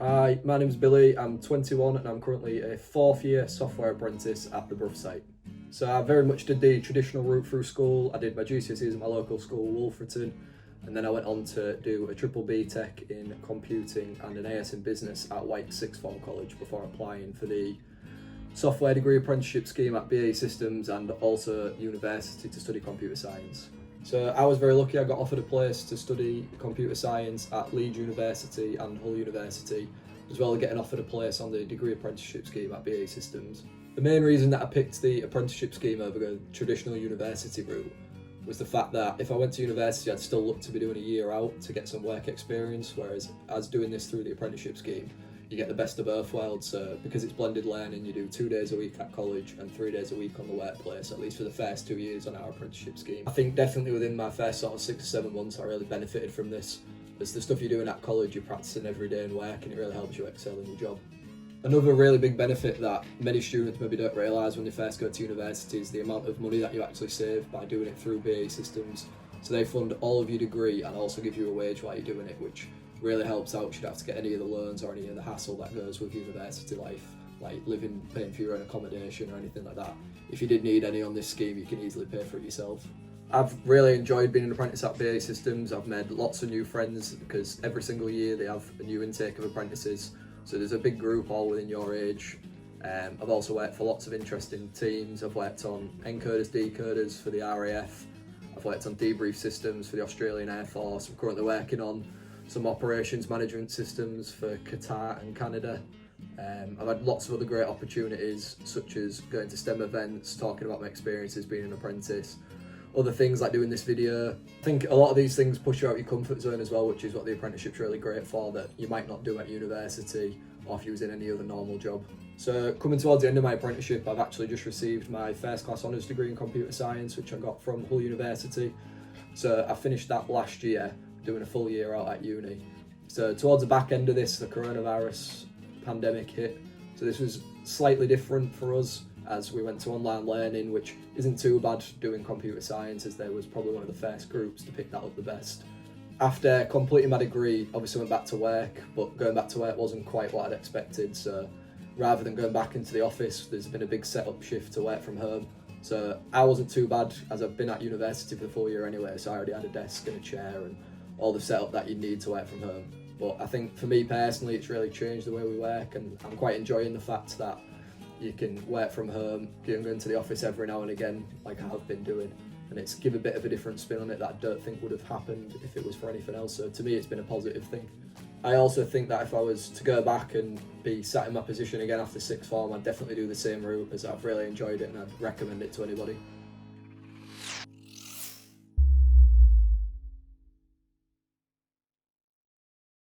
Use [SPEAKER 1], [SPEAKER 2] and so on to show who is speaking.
[SPEAKER 1] Hi, my name's Billy, I'm 21 and I'm currently a fourth year software apprentice at the Brough site. So I very much did the traditional route through school. I did my GCSEs at my local school, Wolverton, and then I went on to do a triple B Tech in computing and an AS in business at White Sixth Form College before applying for the software degree apprenticeship scheme at BAE Systems and also university to study computer science. So I was very lucky. I got offered a place to study computer science at Leeds University and Hull University, as well as getting offered a place on the degree apprenticeship scheme at BAE Systems. The main reason that I picked the apprenticeship scheme over the traditional university route was the fact that if I went to university, I'd still look to be doing a year out to get some work experience, whereas as doing this through the apprenticeship scheme, you get the best of both worlds. So because it's blended learning, you do 2 days a week at college and 3 days a week on the workplace, at least for the first 2 years on our apprenticeship scheme. I think definitely within my first sort of 6 or 7 months, I really benefited from this. As the stuff you're doing at college, you're practicing every day in work and it really helps you excel in your job. Another really big benefit that many students maybe don't realise when they first go to university is the amount of money that you actually save by doing it through BAE Systems. So they fund all of your degree and also give you a wage while you're doing it, which really helps out. You don't have to get any of the loans or any of the hassle that goes with university life, like living, paying for your own accommodation or anything like that. If you did need any on this scheme, you can easily pay for it yourself. I've really enjoyed being an apprentice at BAE Systems. I've made lots of new friends because every single year they have a new intake of apprentices. So there's a big group all within your age. I've also worked for lots of interesting teams. I've worked on encoders, decoders for the RAF. I've worked on debrief systems for the Australian Air Force. I'm currently working on some operations management systems for Qatar and Canada. I've had lots of other great opportunities, such as going to STEM events, talking about my experiences being an apprentice, other things like doing this video. I think a lot of these things push you out your comfort zone as well, which is what the apprenticeship's really great for, that you might not do at university or if you was in any other normal job. So coming towards the end of my apprenticeship, I've actually just received my first class honours degree in computer science, which I got from Hull University. So I finished that last year, doing a full year out at uni. So towards the back end of this, the coronavirus pandemic hit. So this was slightly different for us as we went to online learning, which isn't too bad doing computer science, as there was probably one of the first groups to pick that up the best. After completing my degree, obviously went back to work, but going back to work wasn't quite what I'd expected. So rather than going back into the office, there's been a big setup shift to work from home. So I wasn't too bad, as I've been at university for the full year anyway, so I already had a desk and a chair and all the setup that you need to work from home. But I think for me personally, it's really changed the way we work, and I'm quite enjoying the fact that you can work from home, you can go into the office every now and again, like I have been doing, and it's give a bit of a different spin on it that I don't think would have happened if it was for anything else. So to me, it's been a positive thing. I also think that if I was to go back and be sat in my position again after sixth form, I'd definitely do the same route, as I've really enjoyed it and I'd recommend it to anybody.